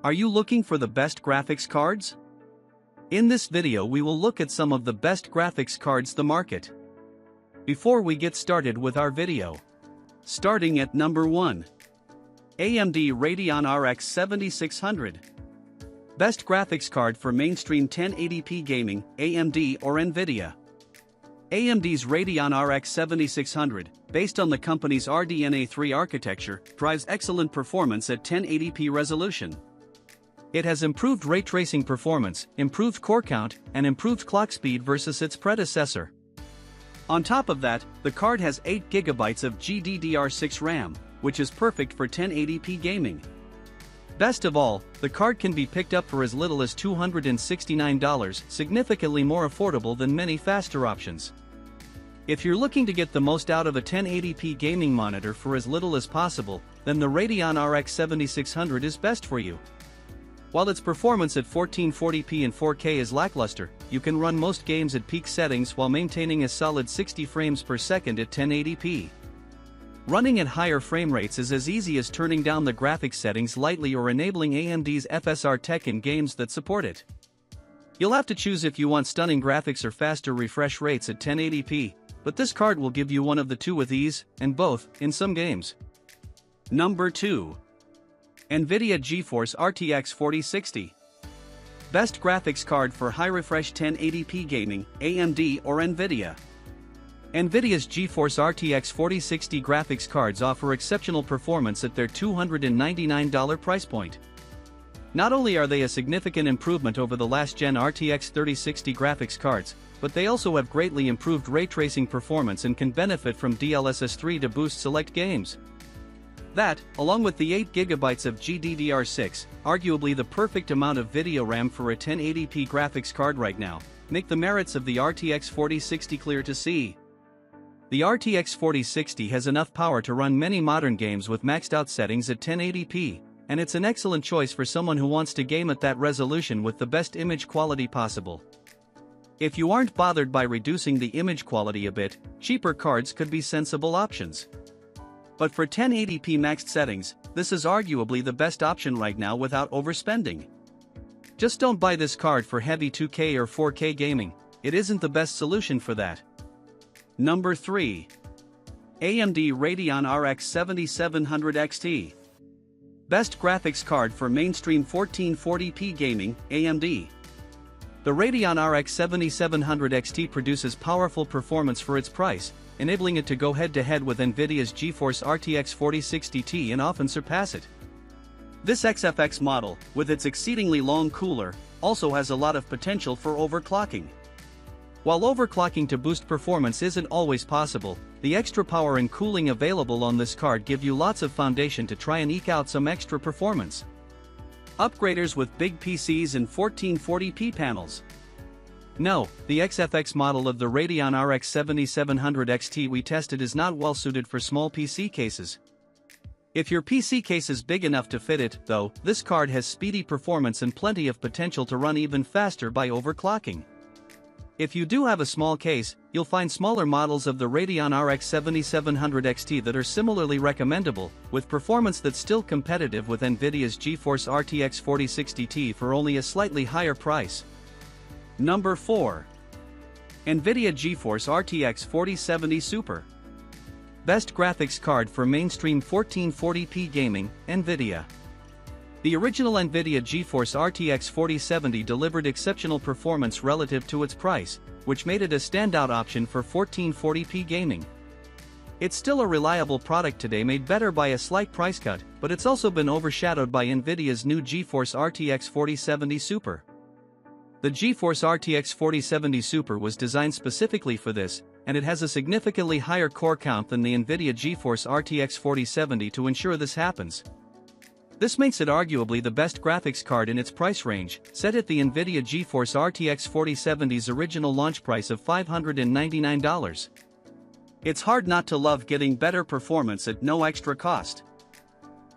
Are you looking for the best graphics cards? In this video we will look at some of the best graphics cards the market. Before we get started with our video. Starting at number 1. AMD Radeon RX 7600. Best graphics card for mainstream 1080p gaming, AMD or NVIDIA. AMD's Radeon RX 7600, based on the company's RDNA 3 architecture, drives excellent performance at 1080p resolution. It has improved ray tracing performance, improved core count, and improved clock speed versus its predecessor. On top of that, the card has 8GB of GDDR6 RAM, which is perfect for 1080p gaming. Best of all, the card can be picked up for as little as $269, significantly more affordable than many faster options. If you're looking to get the most out of a 1080p gaming monitor for as little as possible, then the Radeon RX 7600 is best for you. While its performance at 1440p and 4K is lackluster, you can run most games at peak settings while maintaining a solid 60 frames per second at 1080p. Running at higher frame rates is as easy as turning down the graphics settings lightly or enabling AMD's FSR tech in games that support it. You'll have to choose if you want stunning graphics or faster refresh rates at 1080p, but this card will give you one of the two with ease, and both, in some games. Number 2. NVIDIA GeForce RTX 4060. Best graphics card for high-refresh 1080p gaming, AMD or NVIDIA. NVIDIA's GeForce RTX 4060 graphics cards offer exceptional performance at their $299 price point. Not only are they a significant improvement over the last-gen RTX 3060 graphics cards, but they also have greatly improved ray tracing performance and can benefit from DLSS 3 to boost select games. That, along with the 8GB of GDDR6, arguably the perfect amount of video RAM for a 1080p graphics card right now, make the merits of the RTX 4060 clear to see. The RTX 4060 has enough power to run many modern games with maxed out settings at 1080p, and it's an excellent choice for someone who wants to game at that resolution with the best image quality possible. If you aren't bothered by reducing the image quality a bit, cheaper cards could be sensible options. But for 1080p maxed settings, this is arguably the best option right now without overspending. Just don't buy this card for heavy 2K or 4K gaming, it isn't the best solution for that. Number 3. AMD Radeon RX 7700 XT. Best graphics card for mainstream 1440p gaming, AMD. The Radeon RX 7700 XT produces powerful performance for its price, enabling it to go head-to-head with NVIDIA's GeForce RTX 4060 Ti and often surpass it. This XFX model, with its exceedingly long cooler, also has a lot of potential for overclocking. While overclocking to boost performance isn't always possible, the extra power and cooling available on this card give you lots of foundation to try and eke out some extra performance. Upgraders with big PCs and 1440p panels. No, the XFX model of the Radeon RX 7700 XT we tested is not well suited for small PC cases. If your PC case is big enough to fit it, though, this card has speedy performance and plenty of potential to run even faster by overclocking. If you do have a small case, you'll find smaller models of the Radeon RX 7700 XT that are similarly recommendable, with performance that's still competitive with NVIDIA's GeForce RTX 4060 Ti for only a slightly higher price. Number 4. NVIDIA GeForce RTX 4070 Super. Best graphics card for mainstream 1440p gaming, NVIDIA. The original NVIDIA GeForce RTX 4070 delivered exceptional performance relative to its price, which made it a standout option for 1440p gaming. It's still a reliable product today, made better by a slight price cut, but it's also been overshadowed by NVIDIA's new GeForce RTX 4070 Super. The GeForce RTX 4070 Super was designed specifically for this, and it has a significantly higher core count than the NVIDIA GeForce RTX 4070 to ensure this happens. This makes it arguably the best graphics card in its price range, set at the NVIDIA GeForce RTX 4070's original launch price of $599. It's hard not to love getting better performance at no extra cost.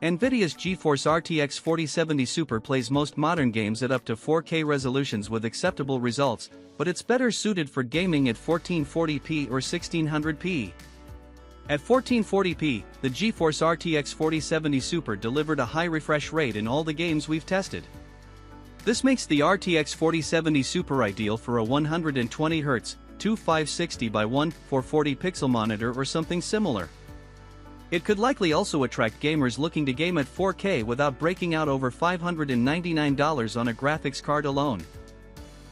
NVIDIA's GeForce RTX 4070 Super plays most modern games at up to 4K resolutions with acceptable results, but it's better suited for gaming at 1440p or 1600p. At 1440p, the GeForce RTX 4070 Super delivered a high refresh rate in all the games we've tested. This makes the RTX 4070 Super ideal for a 120Hz, 2560 by 1440 pixel monitor or something similar. It could likely also attract gamers looking to game at 4K without breaking out over $599 on a graphics card alone.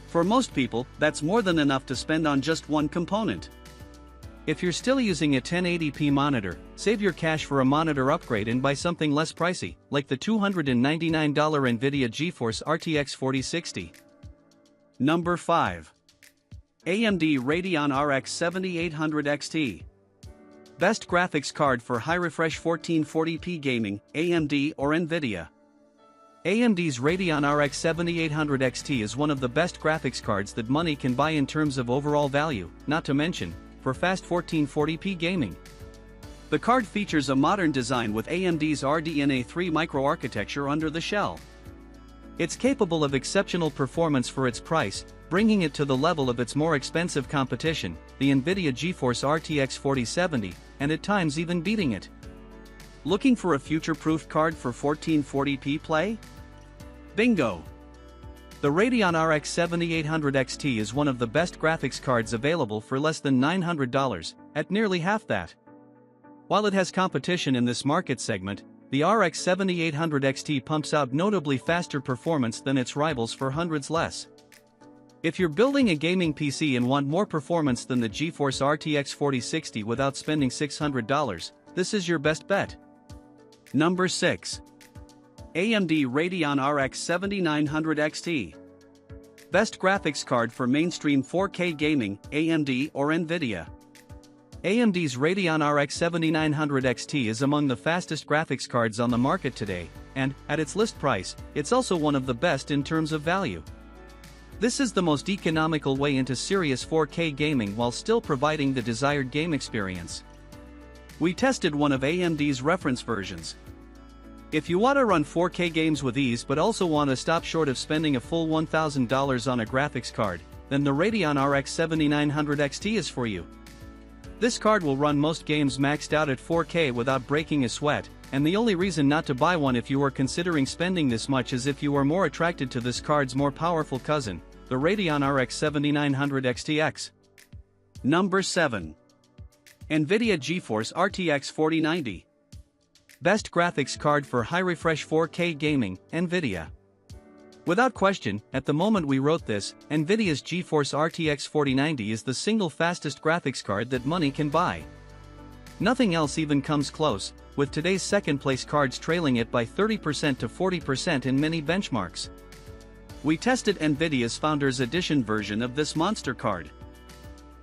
For most people, that's more than enough to spend on just one component. If you're still using a 1080p monitor, save your cash for a monitor upgrade and buy something less pricey, like the $299 NVIDIA GeForce RTX 4060. Number 5. AMD Radeon RX 7800 XT. Best graphics card for high-refresh 1440p gaming, AMD or NVIDIA. AMD's Radeon RX 7800 XT is one of the best graphics cards that money can buy in terms of overall value, not to mention, for fast 1440p gaming. The card features a modern design with AMD's RDNA 3 microarchitecture under the shell. It's capable of exceptional performance for its price, bringing it to the level of its more expensive competition, the NVIDIA GeForce RTX 4070, and at times even beating it. Looking for a future-proof card for 1440p play? Bingo! The Radeon RX 7800 XT is one of the best graphics cards available for less than $900, at nearly half that. While it has competition in this market segment, the RX 7800 XT pumps out notably faster performance than its rivals for hundreds less. If you're building a gaming PC and want more performance than the GeForce RTX 4060 without spending $600, this is your best bet. Number 6. AMD Radeon RX 7900 XT. Best graphics card for mainstream 4K gaming, AMD or NVIDIA. AMD's Radeon RX 7900 XT is among the fastest graphics cards on the market today, and, at its list price, it's also one of the best in terms of value. This is the most economical way into serious 4K gaming while still providing the desired game experience. We tested one of AMD's reference versions. If you want to run 4K games with ease but also want to stop short of spending a full $1,000 on a graphics card, then the Radeon RX 7900 XT is for you. This card will run most games maxed out at 4K without breaking a sweat, and the only reason not to buy one if you are considering spending this much is if you are more attracted to this card's more powerful cousin, the Radeon RX 7900 XTX. Number 7. NVIDIA GeForce RTX 4090. Best graphics card for high-refresh 4K gaming, NVIDIA. Without question, at the moment we wrote this, NVIDIA's GeForce RTX 4090 is the single fastest graphics card that money can buy. Nothing else even comes close, with today's second-place cards trailing it by 30% to 40% in many benchmarks. We tested NVIDIA's Founders Edition version of this monster card.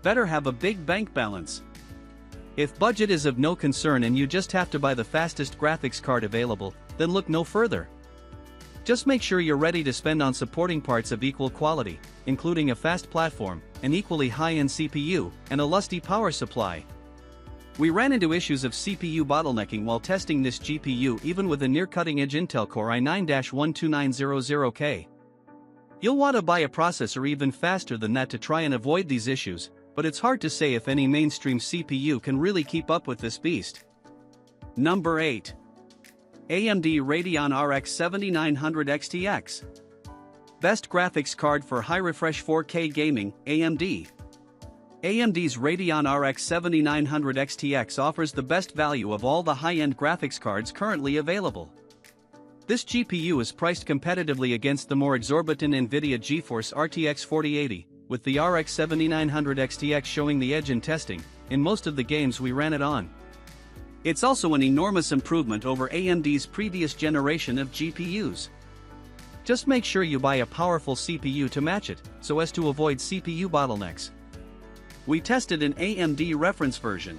Better have a big bank balance. If budget is of no concern and you just have to buy the fastest graphics card available, then look no further. Just make sure you're ready to spend on supporting parts of equal quality, including a fast platform, an equally high-end CPU, and a lusty power supply. We ran into issues of CPU bottlenecking while testing this GPU even with a near cutting-edge Intel Core i9-12900K. You'll want to buy a processor even faster than that to try and avoid these issues, but it's hard to say if any mainstream CPU can really keep up with this beast. Number 8. AMD Radeon RX 7900 XTX. Best graphics card for high-refresh 4K gaming, AMD. AMD's Radeon RX 7900 XTX offers the best value of all the high-end graphics cards currently available. This GPU is priced competitively against the more exorbitant NVIDIA GeForce RTX 4080, with the RX 7900 XTX showing the edge in testing, in most of the games we ran it on. It's also an enormous improvement over AMD's previous generation of GPUs. Just make sure you buy a powerful CPU to match it, so as to avoid CPU bottlenecks. We tested an AMD reference version.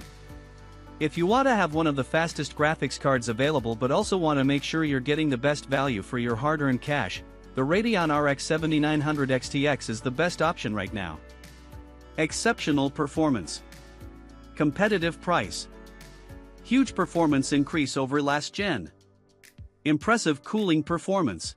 If you want to have one of the fastest graphics cards available but also want to make sure you're getting the best value for your hard-earned cash, the Radeon RX 7900 XTX is the best option right now. Exceptional performance. Competitive price. Huge performance increase over last gen. Impressive cooling performance.